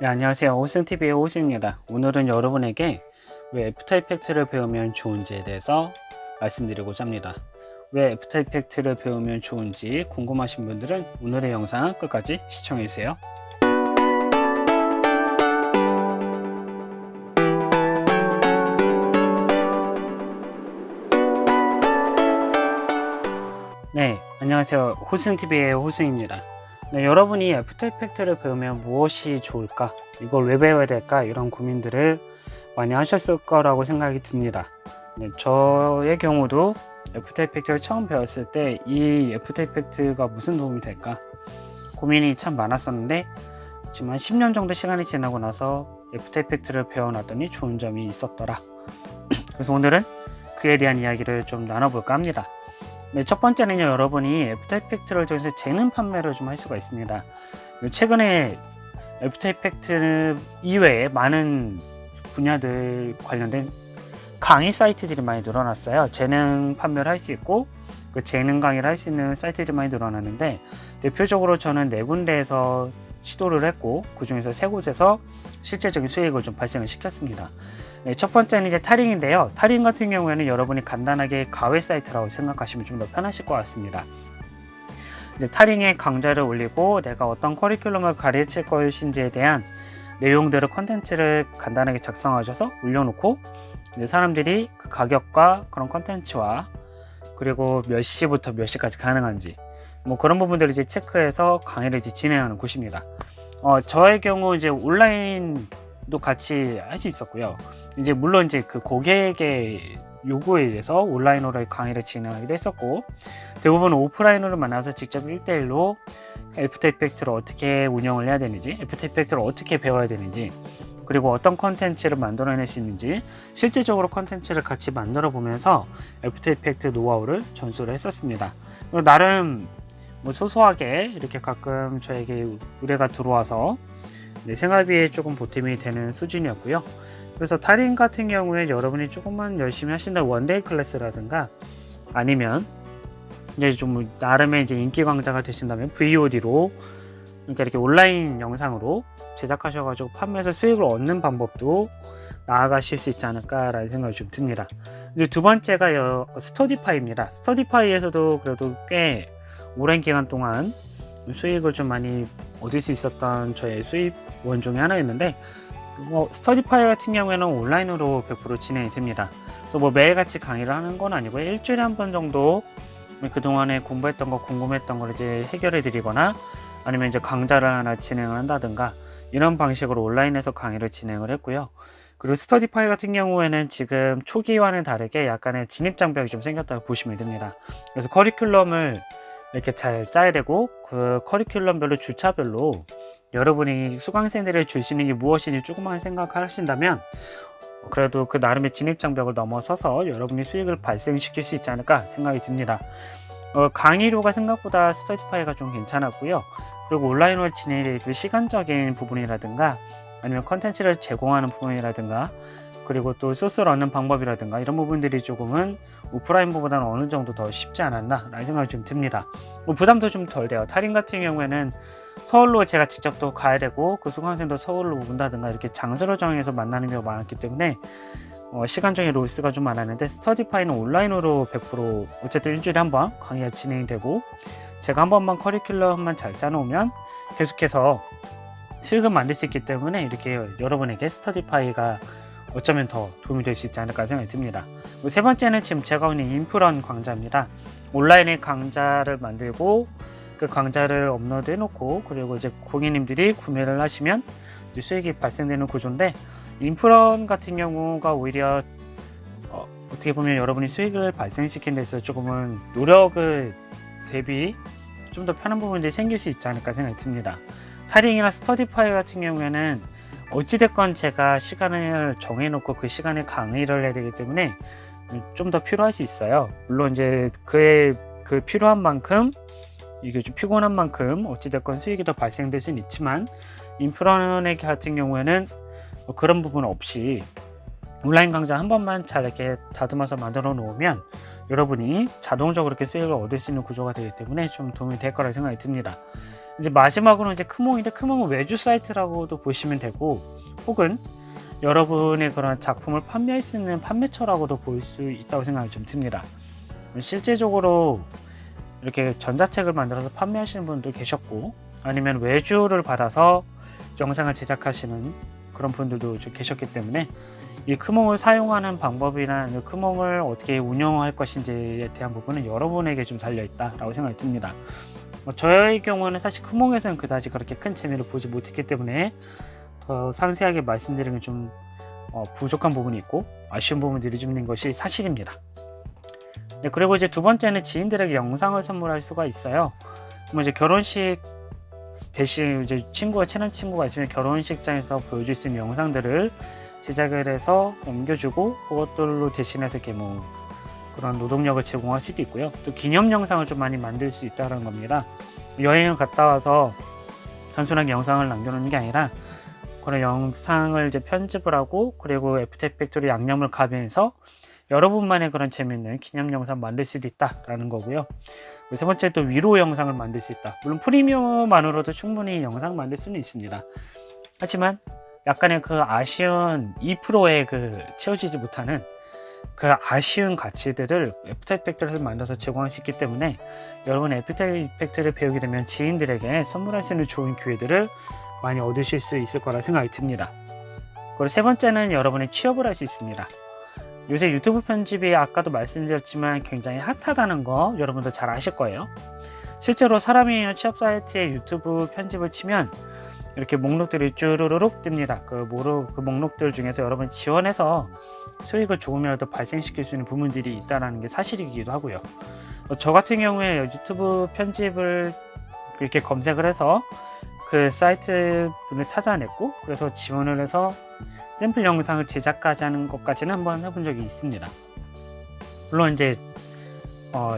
네, 안녕하세요. 호승TV의 호승입니다. 오늘은 여러분에게 왜 애프터 이펙트를 배우면 좋은지에 대해서 말씀드리고자 합니다. 왜 애프터 이펙트를 배우면 좋은지 궁금하신 분들은 오늘의 영상 끝까지 시청해주세요. 네, 안녕하세요. 호승TV의 호승입니다. 네, 여러분이 애프터 이펙트를 배우면 무엇이 좋을까? 이걸 왜 배워야 될까? 이런 고민들을 많이 하셨을 거라고 생각이 듭니다. 네, 저의 경우도 애프터 이펙트를 처음 배웠을 때 이 애프터 이펙트가 무슨 도움이 될까? 고민이 참 많았었는데 지금 한 10년 정도 시간이 지나고 나서 애프터 이펙트를 배워놨더니 좋은 점이 있었더라. 그래서 오늘은 그에 대한 이야기를 좀 나눠볼까 합니다. 네, 첫 번째는요, 여러분이 애프터 이펙트를 통해서 재능 판매를 좀 할 수가 있습니다. 최근에 애프터 이펙트 이외에 많은 분야들 관련된 강의 사이트들이 많이 늘어났어요. 재능 판매를 할 수 있고 그 재능 강의를 할 수 있는 사이트들이 많이 늘어났는데, 대표적으로 저는 4군데에서 시도를 했고 그 중에서 3곳에서 실제적인 수익을 좀 발생을 시켰습니다. 네, 첫 번째는 이제 타링인데요. 타링 같은 경우에는 여러분이 간단하게 가외 사이트라고 생각하시면 좀 더 편하실 것 같습니다. 타링에 강좌를 올리고 내가 어떤 커리큘럼을 가르칠 것인지에 대한 내용들을 컨텐츠를 간단하게 작성하셔서 올려놓고 사람들이 그 가격과 그런 컨텐츠와 그리고 몇 시부터 몇 시까지 가능한지 뭐 그런 부분들을 이제 체크해서 강의를 이제 진행하는 곳입니다. 저의 경우 이제 온라인도 같이 할 수 있었고요. 이제 물론 이제 그 고객의 요구에 의해서 온라인으로 강의를 진행하기도 했었고, 대부분 오프라인으로 만나서 직접 1대1로 애프터 이펙트를 어떻게 운영을 해야 되는지, 애프터 이펙트를 어떻게 배워야 되는지, 그리고 어떤 컨텐츠를 만들어낼 수 있는지 실제적으로 컨텐츠를 같이 만들어 보면서 애프터 이펙트 노하우를 전수를 했었습니다. 나름 뭐 소소하게 이렇게 가끔 저에게 의뢰가 들어와서 생활비에 조금 보탬이 되는 수준이었고요. 그래서 타링 같은 경우에 여러분이 조금만 열심히 하신다 원데이 클래스라든가 아니면 이제 좀 나름의 이제 인기 강좌가 되신다면 VOD로, 그러니까 이렇게 온라인 영상으로 제작하셔가지고 판매해서 수익을 얻는 방법도 나아가실 수 있지 않을까라는 생각이 좀 듭니다. 이제 두 번째가 스터디파이입니다. 스터디파이에서도 그래도 꽤 오랜 기간 동안 수익을 좀 많이 얻을 수 있었던 저의 수입원 중에 하나였는데, 스터디파이 같은 경우에는 온라인으로 100% 진행이 됩니다. 그래서 뭐 매일같이 강의를 하는 건 아니고 일주일에 한 번 정도 그동안에 공부했던 거, 궁금했던 걸 이제 해결해 드리거나 아니면 이제 강좌를 하나 진행을 한다든가 이런 방식으로 온라인에서 강의를 진행을 했고요. 그리고 스터디파이 같은 경우에는 지금 초기와는 다르게 약간의 진입장벽이 좀 생겼다고 보시면 됩니다. 그래서 커리큘럼을 이렇게 잘 짜야 되고 그 커리큘럼별로 주차별로 여러분이 수강생들을 줄 수 있는 게 무엇인지 조금만 생각하신다면 그래도 그 나름의 진입장벽을 넘어서서 여러분이 수익을 발생시킬 수 있지 않을까 생각이 듭니다. 강의료가 생각보다 스터디파이가 좀 괜찮았고요. 그리고 온라인으로 진행될 시간적인 부분이라든가 아니면 컨텐츠를 제공하는 부분이라든가 그리고 또 소스를 얻는 방법이라든가 이런 부분들이 조금은 오프라인보다는 어느 정도 더 쉽지 않았나 라는 생각이 좀 듭니다. 부담도 좀 덜 돼요. 타링 같은 경우에는 서울로 제가 직접 또 가야 되고 그 수강생도 서울로 온다든가 이렇게 장소를 정해서 만나는 경우가 많았기 때문에 시간적인 로스가 좀 많았는데, 스터디파이는 온라인으로 100% 어쨌든 일주일에 한 번 강의가 진행이 되고 제가 한 번만 커리큘럼만 잘 짜놓으면 계속해서 수익을 만들 수 있기 때문에 이렇게 여러분에게 스터디파이가 어쩌면 더 도움이 될 수 있지 않을까 생각이 듭니다. 세 번째는 지금 제가 있는 인프런 강좌입니다. 온라인에 강좌를 만들고 그 강좌를 업로드 해놓고 그리고 이제 고객님들이 구매를 하시면 이제 수익이 발생되는 구조인데, 인프런 같은 경우가 오히려 어떻게 보면 여러분이 수익을 발생시키는 데서 조금은 노력을 대비 좀 더 편한 부분들이 생길 수 있지 않을까 생각이 듭니다. 타링이나 스터디파이 같은 경우에는 어찌됐건 제가 시간을 정해놓고 그 시간에 강의를 해야 되기 때문에 좀 더 필요할 수 있어요. 물론 이제 그 필요한 만큼 이게 좀 피곤한 만큼 어찌됐건 수익이 더 발생될 수는 있지만, 인프런 같은 경우에는 그런 부분 없이 온라인 강좌 한 번만 잘 이렇게 다듬어서 만들어 놓으면 여러분이 자동적으로 이렇게 수익을 얻을 수 있는 구조가 되기 때문에 좀 도움이 될 거라고 생각이 듭니다. 이제 마지막으로 이제 크몽인데, 크몽은 외주 사이트라고도 보시면 되고, 혹은 여러분의 그런 작품을 판매할 수 있는 판매처라고도 볼 수 있다고 생각이 좀 듭니다. 실제적으로 이렇게 전자책을 만들어서 판매하시는 분도 계셨고, 아니면 외주를 받아서 영상을 제작하시는 그런 분들도 좀 계셨기 때문에, 이 크몽을 사용하는 방법이나 크몽을 어떻게 운영할 것인지에 대한 부분은 여러분에게 좀 달려있다라고 생각이 듭니다. 저의 경우는 사실 크몽에서는 그다지 그렇게 큰 재미를 보지 못했기 때문에 더 상세하게 말씀드리는 좀 부족한 부분이 있고 아쉬운 부분들이 좀 있는 것이 사실입니다. 네, 그리고 이제 두 번째는 지인들에게 영상을 선물할 수가 있어요. 뭐 이제 결혼식 대신 이제 친한 친구가 있으면 결혼식장에서 보여줄 수 있는 영상들을 제작을 해서 옮겨주고, 그것들로 대신해서 이렇게 뭐 그런 노동력을 제공할 수도 있고요. 또 기념 영상을 좀 많이 만들 수 있다는 겁니다. 여행을 갔다 와서 단순하게 영상을 남겨놓는 게 아니라 그런 영상을 이제 편집을 하고, 그리고 애프터 이펙트로 양념을 가미해서 여러분만의 그런 재밌는 기념 영상 만들 수도 있다라는 거고요. 세 번째, 또 위로 영상을 만들 수 있다. 물론 프리미엄만으로도 충분히 영상 만들 수는 있습니다. 하지만 약간의 그 아쉬운 2%의 그 채워지지 못하는 그 아쉬운 가치들을 애프터 이펙트를 만들어서 제공할 수 있기 때문에, 여러분 애프터 이펙트를 배우게 되면 지인들에게 선물할 수 있는 좋은 기회들을 많이 얻으실 수 있을 거라 생각이 듭니다. 그리고 세 번째는 여러분이 취업을 할 수 있습니다. 요새 유튜브 편집이 아까도 말씀드렸지만 굉장히 핫하다는 거 여러분도 잘 아실 거예요. 실제로 사람이 취업 사이트에 유튜브 편집을 치면 이렇게 목록들이 쭈루루룩 뜹니다. 그 목록들 중에서 여러분 지원해서 수익을 조금이라도 발생시킬 수 있는 부분들이 있다는 게 사실이기도 하고요. 저 같은 경우에 유튜브 편집을 이렇게 검색을 해서 그 사이트 분을 찾아냈고, 그래서 지원을 해서 샘플 영상을 제작까지 하는 것까지는 한번 해본 적이 있습니다. 물론 이제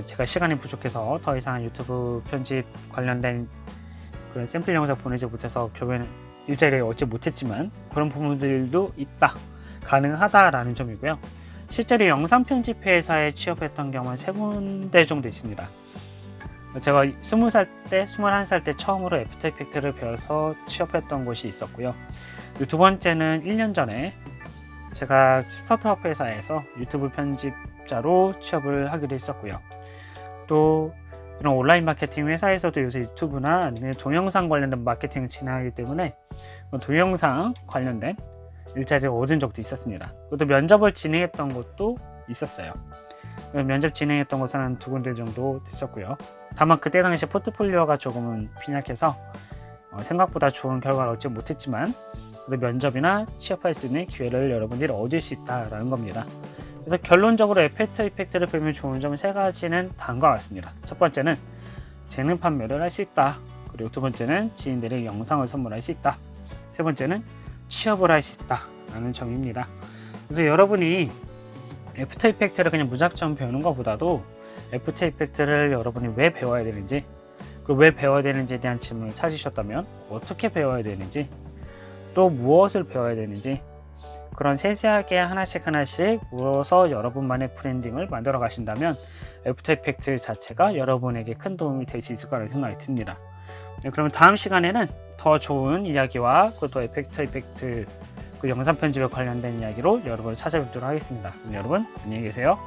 제가 시간이 부족해서 더 이상 유튜브 편집 관련된 그런 샘플 영상 보내지 못해서 결국에는 일자리를 얻지 못했지만, 그런 부분들도 있다, 가능하다라는 점이고요. 실제로 영상 편집 회사에 취업했던 경우는 3군데 정도 있습니다. 제가 20살 때, 21살 때 처음으로 애프터 이펙트를 배워서 취업했던 곳이 있었고요. 두 번째는 1년 전에 제가 스타트업 회사에서 유튜브 편집자로 취업을 하기로 했었고요. 또 이런 온라인 마케팅 회사에서도 요새 유튜브나 아니면 동영상 관련된 마케팅을 진행하기 때문에 동영상 관련된 일자리를 얻은 적도 있었습니다. 또 면접을 진행했던 것도 있었어요. 면접 진행했던 것은 한 2군데 정도 됐었고요. 다만 그때 당시 포트폴리오가 조금은 빈약해서 생각보다 좋은 결과를 얻지 못했지만, 면접이나 취업할 수 있는 기회를 여러분들이 얻을 수 있다는 겁니다. 그래서 결론적으로 애프터 이펙트를 배우면 좋은 점 3가지는 다음과 같습니다. 첫 번째는 재능 판매를 할 수 있다. 그리고 두 번째는 지인들에게 영상을 선물할 수 있다. 세 번째는 취업을 할 수 있다 라는 점입니다. 그래서 여러분이 애프터 이펙트를 그냥 무작정 배우는 것보다도 애프터 이펙트를 여러분이 왜 배워야 되는지, 그리고 왜 배워야 되는지에 대한 질문을 찾으셨다면 어떻게 배워야 되는지, 또 무엇을 배워야 되는지, 그런 세세하게 하나씩 물어서 여러분만의 브랜딩을 만들어 가신다면 애프터 이펙트 자체가 여러분에게 큰 도움이 될 수 있을 거라고 생각이 듭니다. 네, 그러면 다음 시간에는 더 좋은 이야기와 또 애프터 이펙트 그 영상 편집에 관련된 이야기로 여러분을 찾아뵙도록 하겠습니다. 그럼 여러분 안녕히 계세요.